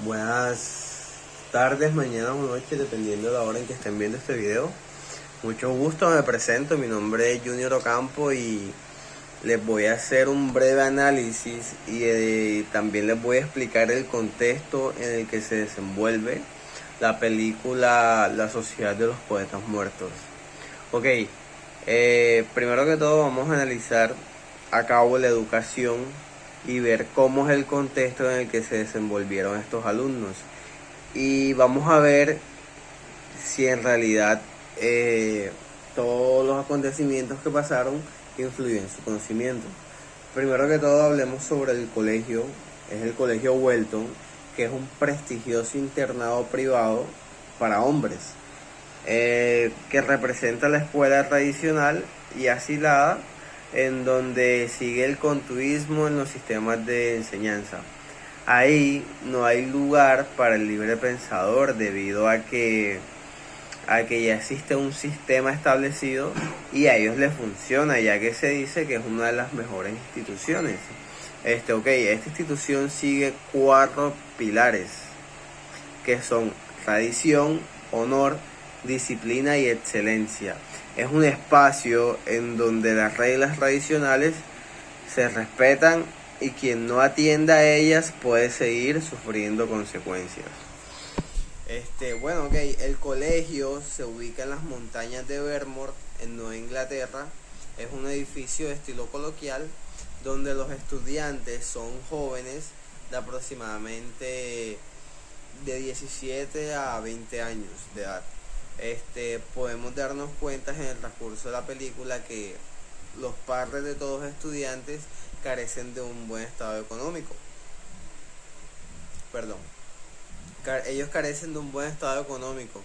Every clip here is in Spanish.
Buenas tardes, mañana o noche, dependiendo de la hora en que estén viendo este video. Mucho gusto, me presento, mi nombre es Junior Ocampo y les voy a hacer un breve análisis y también les voy a explicar el contexto en el que se desenvuelve la película La Sociedad de los Poetas Muertos. Ok, primero que todo vamos a analizar a cabo la educación y ver cómo es el contexto en el que se desenvolvieron estos alumnos. Y vamos a ver si en realidad todos los acontecimientos que pasaron influyen en su conocimiento. Primero que todo hablemos sobre el colegio. Es el Colegio Welton, que es un prestigioso internado privado para hombres, que representa la escuela tradicional y asilada en donde sigue el continuismo en los sistemas de enseñanza. Ahí no hay lugar para el libre pensador debido a que ya existe un sistema establecido y a ellos les funciona, ya que se dice que es una de las mejores instituciones. Esta institución sigue 4 pilares que son tradición, honor, disciplina y excelencia. Es un espacio en donde las reglas tradicionales se respetan y quien no atienda a ellas puede seguir sufriendo consecuencias. El colegio se ubica en las montañas de Vermont, en Nueva Inglaterra. Es un edificio de estilo coloquial donde los estudiantes son jóvenes de aproximadamente de 17 a 20 años de edad. Podemos darnos cuenta en el transcurso de la película que los padres de todos los estudiantes carecen de un buen estado económico. Ellos carecen de un buen estado económico.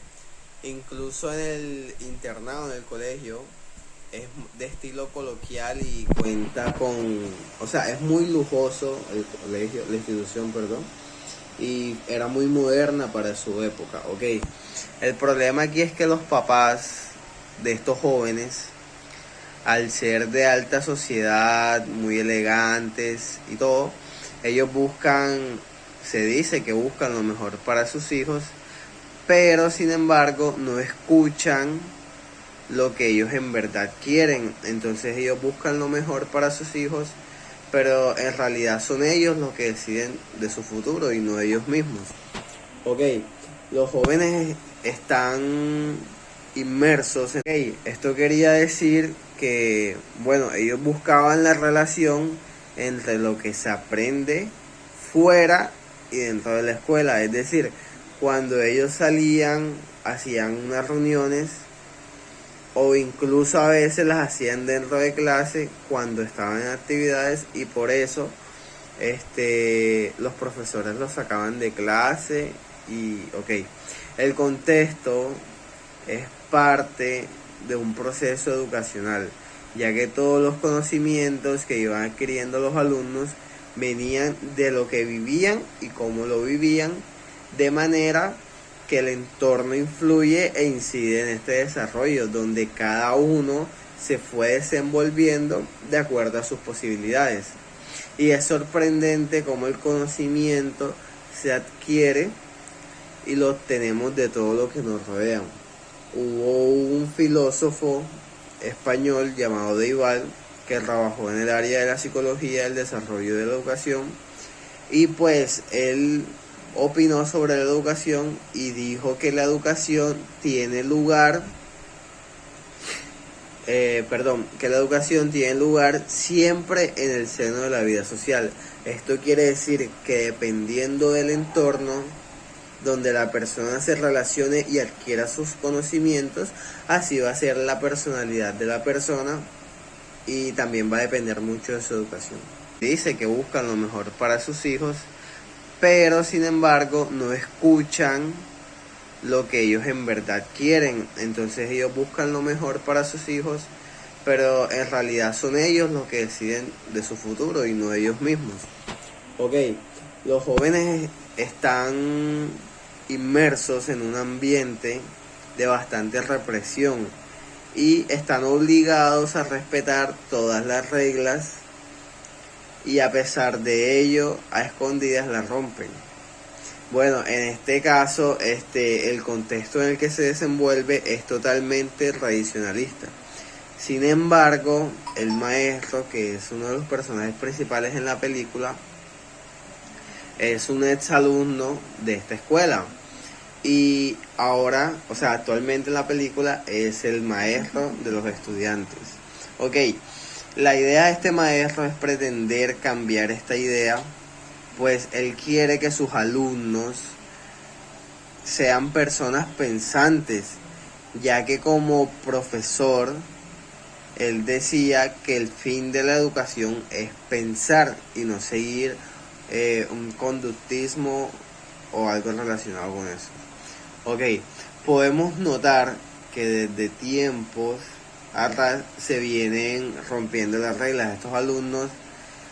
Incluso en el internado, en el colegio, es de estilo coloquial y cuenta con... es muy lujoso el colegio, la institución, y era muy moderna para su época, El problema aquí es que los papás de estos jóvenes, al ser de alta sociedad, muy elegantes y todo, ellos se dice que buscan lo mejor para sus hijos, pero sin embargo no escuchan lo que ellos en verdad quieren. Entonces ellos buscan lo mejor para sus hijos, pero en realidad son ellos los que deciden de su futuro y no ellos mismos. Los jóvenes están inmersos en... Esto quería decir que, ellos buscaban la relación entre lo que se aprende fuera y dentro de la escuela. Es decir, cuando ellos salían, hacían unas reuniones o incluso a veces las hacían dentro de clase cuando estaban en actividades, y por eso los profesores los sacaban de clase. El contexto es parte de un proceso educacional, ya que todos los conocimientos que iban adquiriendo los alumnos venían de lo que vivían y cómo lo vivían, de manera que el entorno influye e incide en este desarrollo, donde cada uno se fue desenvolviendo de acuerdo a sus posibilidades. Y es sorprendente cómo el conocimiento se adquiere y lo obtenemos de todo lo que nos rodea. Hubo un filósofo español llamado Deibal que trabajó en el área de la psicología, el desarrollo de la educación, y pues él opinó sobre la educación y dijo que la educación tiene lugar siempre en el seno de la vida social. Esto quiere decir que dependiendo del entorno donde la persona se relacione y adquiera sus conocimientos, así va a ser la personalidad de la persona y también va a depender mucho de su educación. Dice que buscan lo mejor para sus hijos, pero sin embargo no escuchan lo que ellos en verdad quieren. Entonces ellos buscan lo mejor para sus hijos, pero en realidad son ellos los que deciden de su futuro y no ellos mismos. Los jóvenes están inmersos en un ambiente de bastante represión y están obligados a respetar todas las reglas, y a pesar de ello, a escondidas las rompen. Bueno, en este caso, el contexto en el que se desenvuelve es totalmente tradicionalista. Sin embargo, el maestro, que es uno de los personajes principales en la película, es un exalumno de esta escuela. Y ahora, o sea, actualmente en la película es el maestro de los estudiantes. Ok, la idea de este maestro es pretender cambiar esta idea, pues él quiere que sus alumnos sean personas pensantes, ya que como profesor, él decía que el fin de la educación es pensar y no seguir un conductismo o algo relacionado con eso. Ok, podemos notar que desde tiempos atrás se vienen rompiendo las reglas de estos alumnos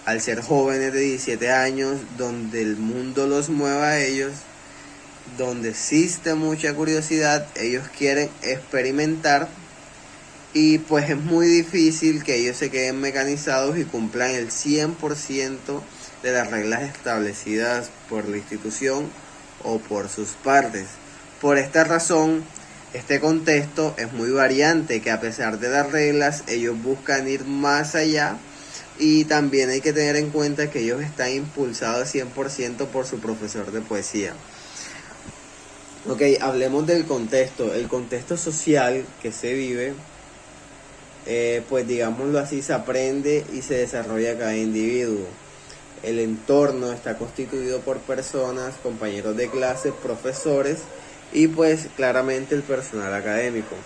al ser jóvenes de 17 años, donde el mundo los mueve a ellos, donde existe mucha curiosidad, ellos quieren experimentar y pues es muy difícil que ellos se queden mecanizados y cumplan el 100% de las reglas establecidas por la institución o por sus padres. Por esta razón, este contexto es muy variante, que a pesar de las reglas, ellos buscan ir más allá y también hay que tener en cuenta que ellos están impulsados 100% por su profesor de poesía. Ok, hablemos del contexto. El contexto social que se vive, pues digámoslo así, se aprende y se desarrolla cada individuo. El entorno está constituido por personas, compañeros de clase, profesores y pues claramente el personal académico.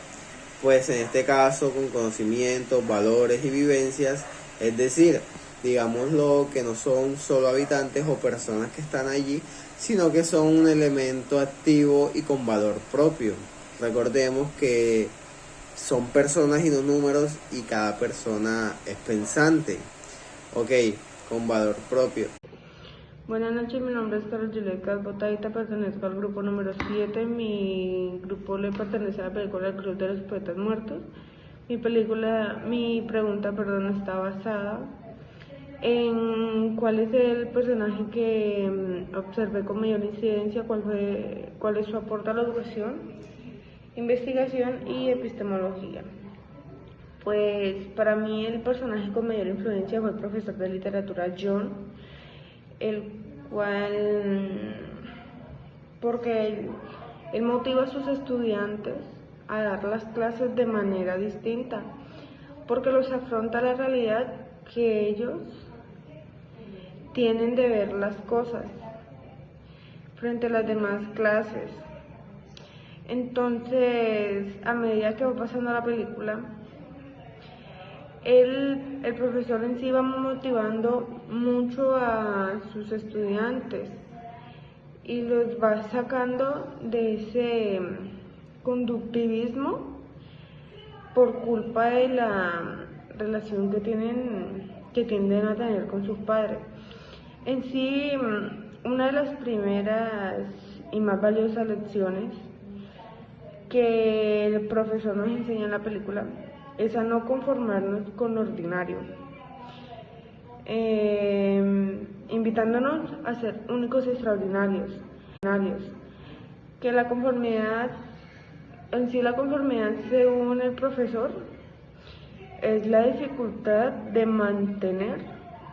Pues en este caso con conocimientos, valores y vivencias, es decir, digámoslo que no son solo habitantes o personas que están allí, sino que son un elemento activo y con valor propio. Recordemos que son personas y no números y cada persona es pensante, ok, con valor propio. Buenas noches, mi nombre es Carlos Juliet Botadita, pertenezco al grupo número 7. Mi grupo le pertenece a la película El Club de los Poetas Muertos. Mi pregunta, está basada en cuál es el personaje que observé con mayor incidencia, cuál es su aporte a la educación, investigación y epistemología. Pues para mí el personaje con mayor influencia fue el profesor de literatura John, el cual, porque él motiva a sus estudiantes a dar las clases de manera distinta, porque los afronta la realidad que ellos tienen de ver las cosas frente a las demás clases. Entonces, a medida que va pasando la película, el profesor en sí va motivando mucho a sus estudiantes y los va sacando de ese conductivismo por culpa de la relación que tienden a tener con sus padres. En sí, una de las primeras y más valiosas lecciones que el profesor nos enseña en la película es a no conformarnos con lo ordinario, invitándonos a ser únicos y extraordinarios, que la conformidad, según el profesor, es la dificultad de mantener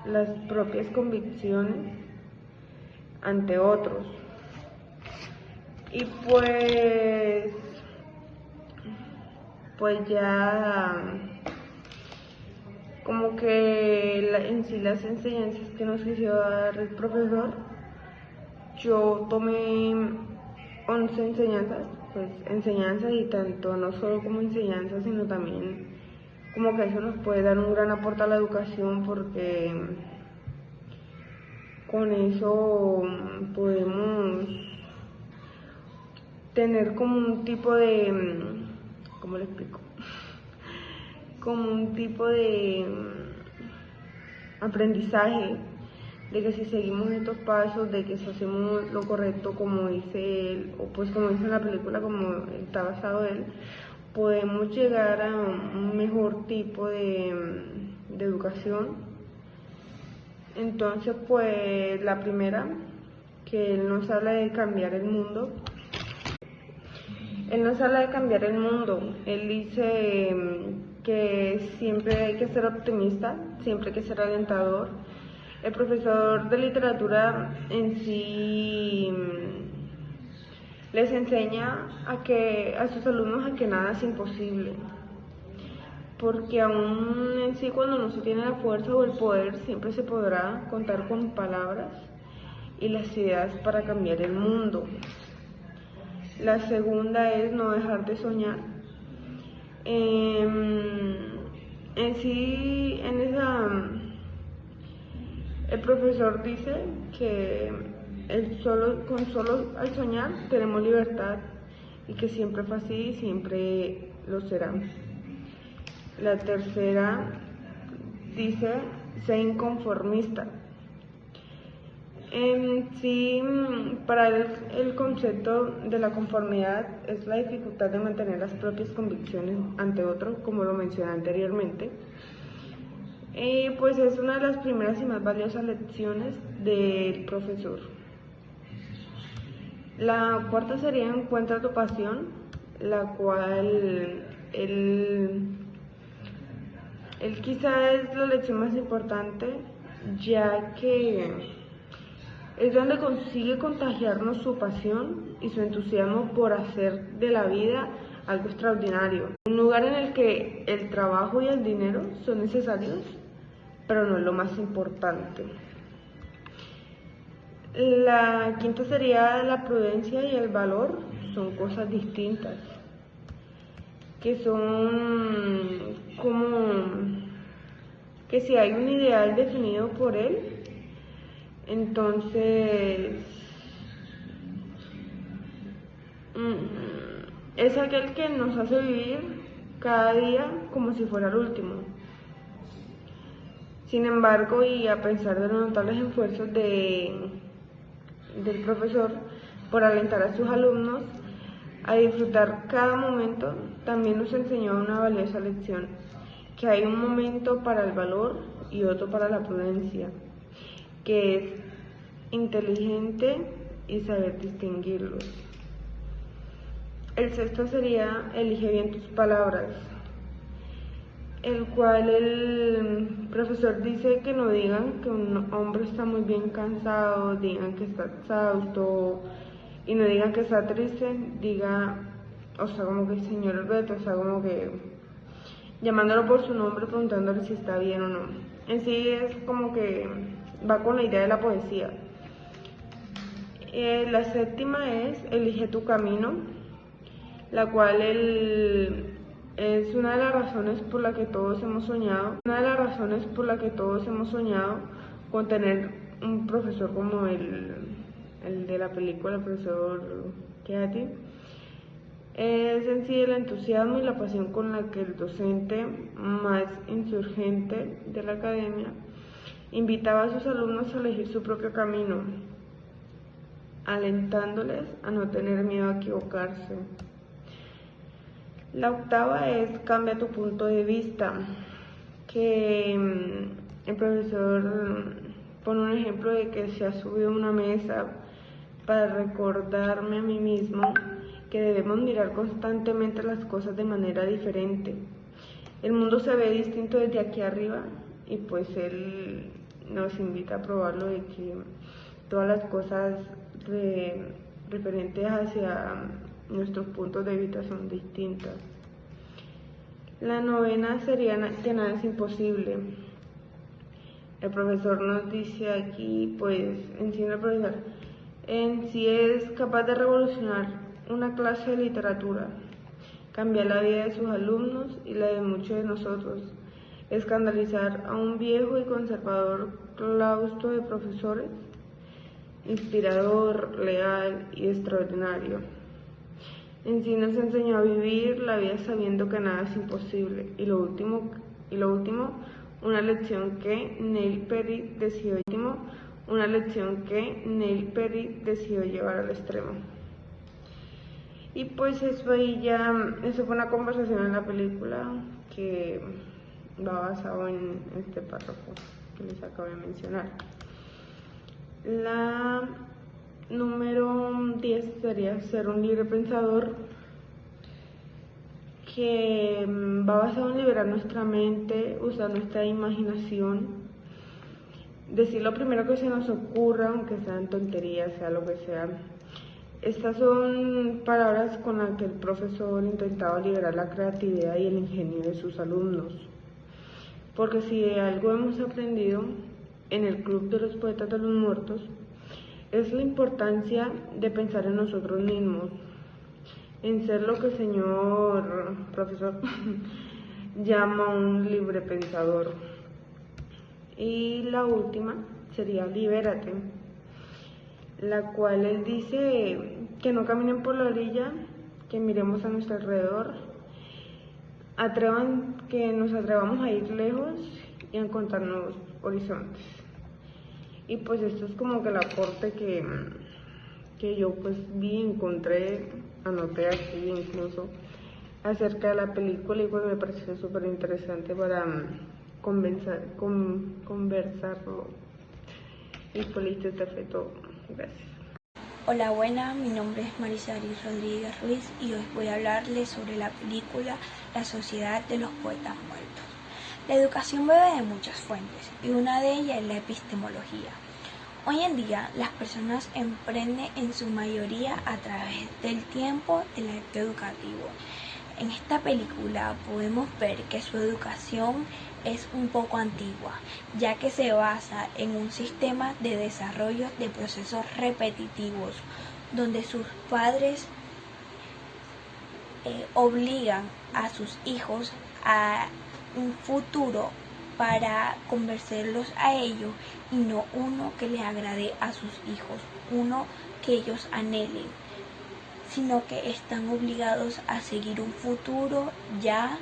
las propias convicciones ante otros. Y pues ya como que en sí las enseñanzas que nos quiso dar el profesor, yo tomé 11 enseñanzas y tanto no solo como enseñanzas, sino también como que eso nos puede dar un gran aporte a la educación, porque con eso podemos tener como un tipo de, ¿cómo le explico? Como un tipo de aprendizaje de que si seguimos estos pasos, de que si hacemos lo correcto como dice él, o pues como dice en la película, como está basado él, podemos llegar a un mejor tipo de educación. Entonces, pues la primera que él nos habla de cambiar el mundo. Él nos habla de cambiar el mundo. Él dice que siempre hay que ser optimista, siempre hay que ser alentador. El profesor de literatura en sí les enseña a sus alumnos a que nada es imposible, porque aún en sí, cuando no se tiene la fuerza o el poder, siempre se podrá contar con palabras y las ideas para cambiar el mundo. La segunda es no dejar de soñar. El profesor dice que con solo al soñar tenemos libertad, y que siempre fue así y siempre lo será. La tercera dice: sé inconformista. En sí, para él, el concepto de la conformidad es la dificultad de mantener las propias convicciones ante otro, como lo mencioné anteriormente. Pues es una de las primeras y más valiosas lecciones del profesor. La cuarta sería encuentra tu pasión, la cual él quizá es la lección más importante, ya que es donde consigue contagiarnos su pasión y su entusiasmo por hacer de la vida algo extraordinario. Un lugar en el que el trabajo y el dinero son necesarios, pero no es lo más importante. La quinta sería la prudencia y el valor son cosas distintas, que son como que si hay un ideal definido por él, entonces es aquel que nos hace vivir cada día como si fuera el último. Sin embargo, y a pesar de los notables esfuerzos del profesor por alentar a sus alumnos a disfrutar cada momento, también nos enseñó una valiosa lección, que hay un momento para el valor y otro para la prudencia, que es inteligente y saber distinguirlos. El sexto sería elige bien tus palabras, el cual el profesor dice que no digan que un hombre está muy bien cansado, digan que está exhausto, y no digan que está triste, diga, o sea, como que señor Alberto, o sea, como que llamándolo por su nombre, preguntándole si está bien o no. En sí es como que va con la idea de la poesía. La séptima es elige tu camino, la cual es una de las razones por la que todos hemos soñado, con tener un profesor como el de la película, el profesor Keati. Es en sí el entusiasmo y la pasión con la que el docente más insurgente de la academia invitaba a sus alumnos a elegir su propio camino, alentándoles a no tener miedo a equivocarse. La octava es cambia tu punto de vista, que el profesor pone un ejemplo de que se ha subido a una mesa para recordarme a mí mismo que debemos mirar constantemente las cosas de manera diferente. El mundo se ve distinto desde aquí arriba, y pues él nos invita a probarlo, de que todas las cosas referentes hacia nuestros puntos de vista son distintas. La novena sería que nada es imposible. El profesor nos dice aquí, pues, el profesor en sí es capaz de revolucionar una clase de literatura, cambiar la vida de sus alumnos y la de muchos de nosotros, escandalizar a un viejo y conservador claustro de profesores, inspirador, leal y extraordinario. En sí nos enseñó a vivir la vida sabiendo que nada es imposible. Y lo último, una lección que Neil Perry decidió llevar al extremo. Y pues eso fue una conversación en la película que va basado en este párrafo que les acabo de mencionar. La Número 10 sería ser un libre pensador que va basado en liberar nuestra mente, usar nuestra imaginación, decir lo primero que se nos ocurra, aunque sean tonterías, sea lo que sea. Estas son palabras con las que el profesor intentaba liberar la creatividad y el ingenio de sus alumnos. Porque si de algo hemos aprendido en el Club de los Poetas de los Muertos, es la importancia de pensar en nosotros mismos, en ser lo que el señor profesor llama un libre pensador. Y la última sería libérate, la cual él dice que no caminen por la orilla, que miremos a nuestro alrededor, que nos atrevamos a ir lejos y a encontrar nuevos horizontes. Y pues esto es como que el aporte que yo pues encontré, anoté aquí incluso, acerca de la película, y pues me pareció súper interesante para conversarlo. Y pues listo, este fue todo. Gracias. Hola, buenas, mi nombre es Marisaris Rodríguez Ruiz y hoy voy a hablarles sobre la película La Sociedad de los Poetas Muertos. La educación bebe de muchas fuentes y una de ellas es la epistemología. Hoy en día las personas emprenden en su mayoría a través del tiempo el acto educativo. En esta película podemos ver que su educación es un poco antigua, ya que se basa en un sistema de desarrollo de procesos repetitivos, donde sus padres obligan a sus hijos a un futuro para convencerlos a ellos y no uno que les agrade a sus hijos, uno que ellos anhelen, sino que están obligados a seguir un futuro ya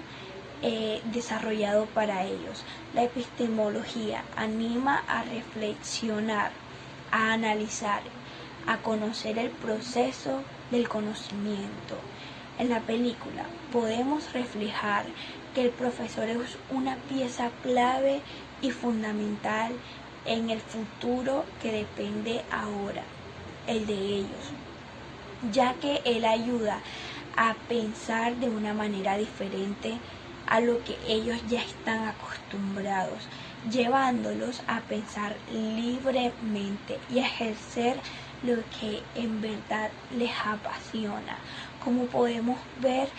desarrollado para ellos. La epistemología anima a reflexionar, a analizar, a conocer el proceso del conocimiento. En la película podemos reflejar que el profesor es una pieza clave y fundamental en el futuro que depende ahora, el de ellos, ya que él ayuda a pensar de una manera diferente a lo que ellos ya están acostumbrados, llevándolos a pensar libremente y a ejercer lo que en verdad les apasiona. Como podemos ver,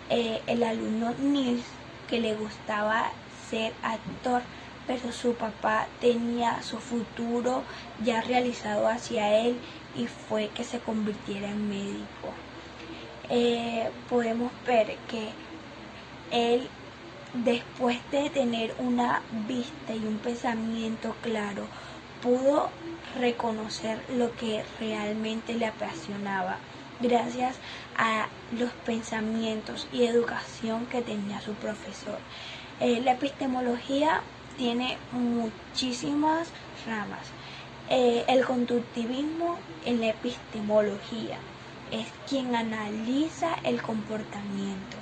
el alumno Nils, que le gustaba ser actor, pero su papá tenía su futuro ya realizado hacia él y fue que se convirtiera en médico. Podemos ver que él, después de tener una vista y un pensamiento claro, pudo reconocer lo que realmente le apasionaba gracias a los pensamientos y educación que tenía su profesor. La epistemología tiene muchísimas ramas. El conductivismo en la epistemología es quien analiza el comportamiento.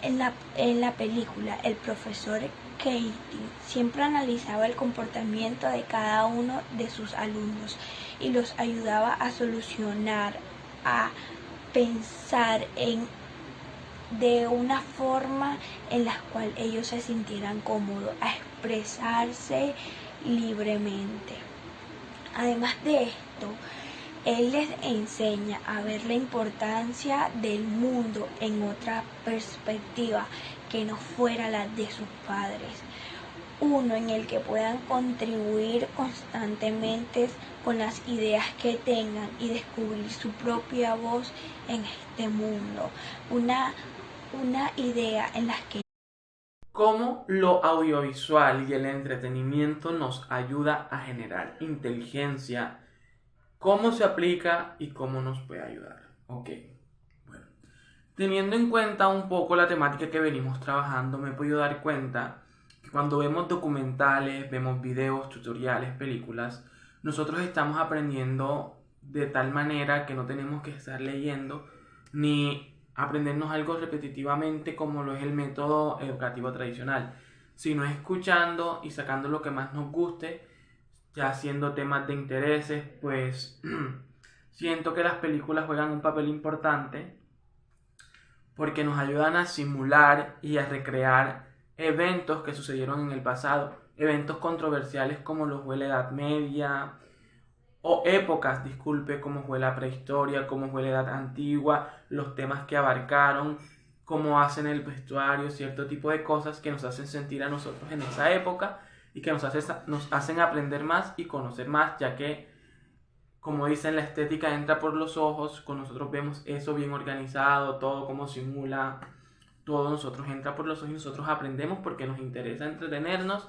En la película, el profesor Keating siempre analizaba el comportamiento de cada uno de sus alumnos y los ayudaba a solucionar, a pensar de una forma en la cual ellos se sintieran cómodos, a expresarse libremente. Además de esto, él les enseña a ver la importancia del mundo en otra perspectiva que no fuera la de sus padres. Uno en el que puedan contribuir constantemente con las ideas que tengan y descubrir su propia voz en este mundo. Una idea en la que Cómo lo audiovisual y el entretenimiento nos ayuda a generar inteligencia, cómo se aplica y cómo nos puede ayudar. Ok, bueno. Teniendo en cuenta un poco la temática que venimos trabajando, me he podido dar cuenta que cuando vemos documentales, vemos videos, tutoriales, películas, nosotros estamos aprendiendo de tal manera que no tenemos que estar leyendo ni aprendernos algo repetitivamente como lo es el método educativo tradicional, sino escuchando y sacando lo que más nos guste, ya siendo temas de intereses, pues Siento que las películas juegan un papel importante porque nos ayudan a simular y a recrear eventos que sucedieron en el pasado, eventos controversiales como lo fue la Edad Media, o épocas, disculpe, como fue la prehistoria, como fue la Edad Antigua, los temas que abarcaron, cómo hacen el vestuario, cierto tipo de cosas que nos hacen sentir a nosotros en esa época y que nos hacen aprender más y conocer más, ya que, como dicen, la estética entra por los ojos. Cuando nosotros vemos eso bien organizado, todo como simula, todo nosotros entra por los ojos y nosotros aprendemos porque nos interesa entretenernos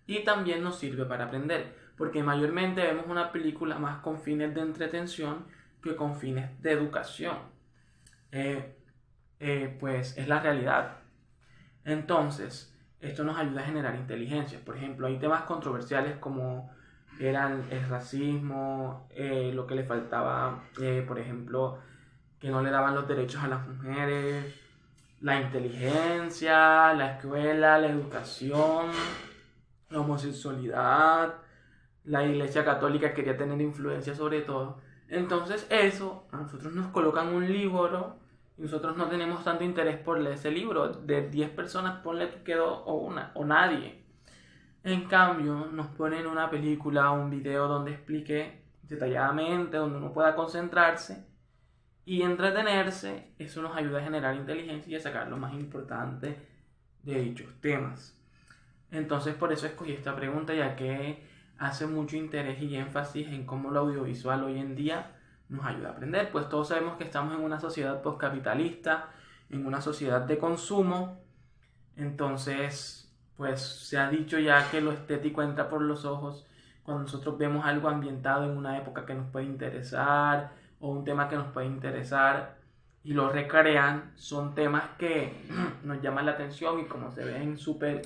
y también nos sirve para aprender, porque mayormente vemos una película más con fines de entretención que con fines de educación. Pues es la realidad. Entonces, esto nos ayuda a generar inteligencia. Por ejemplo, hay temas controversiales como eran el racismo, lo que le faltaba, por ejemplo, que no le daban los derechos a las mujeres, la inteligencia, la escuela, la educación, la homosexualidad. La Iglesia Católica quería tener influencia sobre todo. Entonces eso, a nosotros nos colocan un libro y nosotros no tenemos tanto interés por leer ese libro. De 10 personas, ponle tú que 2 o una, o nadie. En cambio, nos ponen una película o un video donde explique detalladamente, donde uno pueda concentrarse y entretenerse. Eso nos ayuda a generar inteligencia y a sacar lo más importante de dichos temas. Entonces, por eso escogí esta pregunta, ya que hace mucho interés y énfasis en cómo lo audiovisual hoy en día nos ayuda a aprender. Pues todos sabemos que estamos en una sociedad postcapitalista, en una sociedad de consumo. Entonces, pues se ha dicho ya que lo estético entra por los ojos. Cuando nosotros vemos algo ambientado en una época que nos puede interesar o un tema que nos puede interesar y lo recrean, son temas que nos llaman la atención y como se ven súper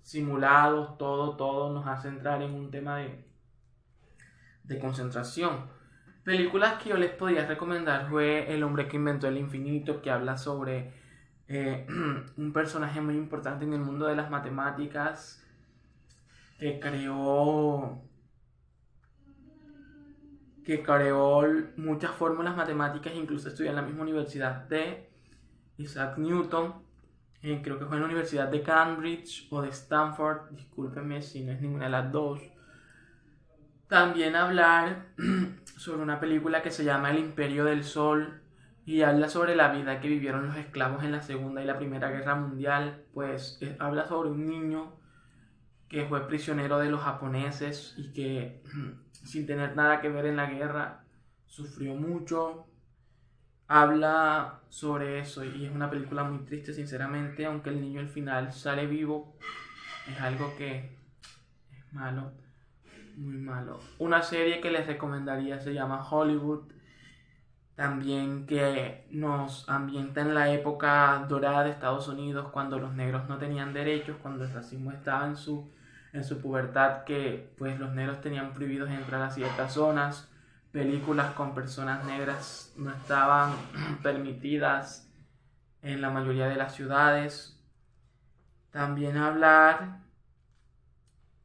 simulados, todo nos hace entrar en un tema de concentración. Películas que yo les podía recomendar fue El hombre que inventó el infinito, que habla sobre un personaje muy importante en el mundo de las matemáticas que creó muchas fórmulas matemáticas, incluso estudió en la misma universidad de Isaac Newton. Creo que fue en la Universidad de Cambridge o de Stanford, discúlpenme si no es ninguna de las dos. También hablar sobre una película que se llama El Imperio del Sol y habla sobre la vida que vivieron los esclavos en la Segunda y la Primera Guerra Mundial. Pues habla sobre un niño que fue prisionero de los japoneses y que sin tener nada que ver en la guerra sufrió mucho. Habla sobre eso y es una película muy triste, sinceramente, aunque el niño al final sale vivo. Es algo que es malo, muy malo. Una serie que les recomendaría se llama Hollywood, también, que nos ambienta en la época dorada de Estados Unidos, cuando los negros no tenían derechos, cuando el racismo estaba en su pubertad, que pues los negros tenían prohibidos entrar a ciertas zonas. Películas con personas negras no estaban permitidas en la mayoría de las ciudades. También hablar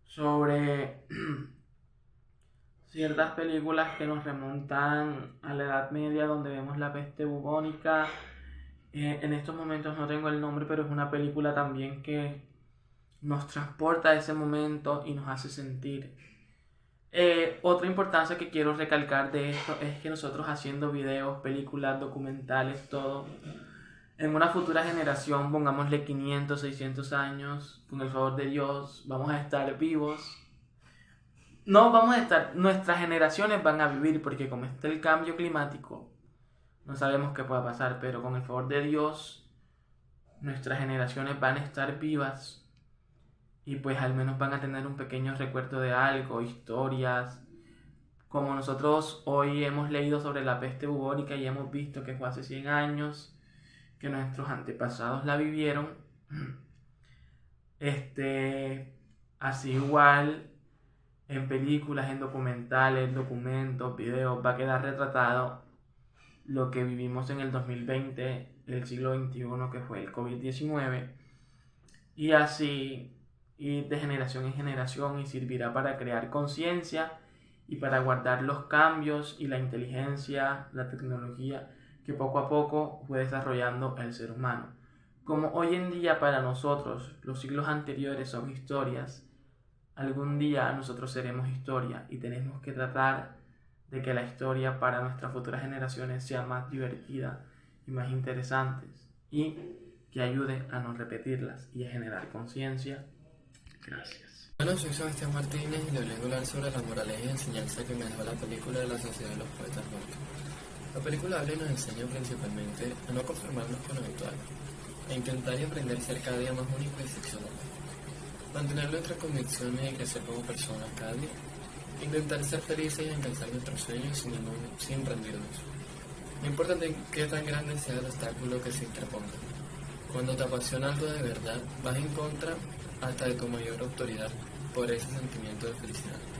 sobre ciertas películas que nos remontan a la Edad Media, donde vemos la peste bubónica. En estos momentos no tengo el nombre, pero es una película también que nos transporta a ese momento y nos hace sentir. Otra importancia que quiero recalcar de esto es que nosotros, haciendo videos, películas, documentales, todo, en una futura generación, pongámosle 500, 600 años, con el favor de Dios, vamos a estar vivos. No vamos a estar, nuestras generaciones van a vivir, porque como está el cambio climático, no sabemos qué pueda pasar, pero con el favor de Dios, nuestras generaciones van a estar vivas. Y pues al menos van a tener un pequeño recuerdo de algo, historias. Como nosotros hoy hemos leído sobre la peste bubónica y hemos visto que fue hace 100 años, que nuestros antepasados la vivieron. Así igual, en películas, en documentales, documentos, videos, va a quedar retratado lo que vivimos en el 2020, el siglo XXI, que fue el COVID-19. Y así, y de generación en generación, y servirá para crear conciencia y para guardar los cambios y la inteligencia, la tecnología que poco a poco fue desarrollando el ser humano. Como hoy en día para nosotros los siglos anteriores son historias, algún día nosotros seremos historia y tenemos que tratar de que la historia para nuestras futuras generaciones sea más divertida y más interesantes y que ayude a no repetirlas y a generar conciencia. Gracias. Bueno, soy Sebastián Martínez y les vengo a hablar sobre la moraleja y enseñanza que me dejó la película de la Sociedad de los Poetas Muertos. La película habla y nos enseña principalmente a no conformarnos con lo habitual, a intentar y aprender a ser cada día más único y excepcional, mantener nuestras convicciones y crecer como personas cada día, intentar ser felices y alcanzar nuestros sueños sin rendirnos. No importa qué tan grande sea el obstáculo que se interponga. Cuando te apasiona algo de verdad, vas en contra hasta de tu mayor autoridad por ese sentimiento de felicidad.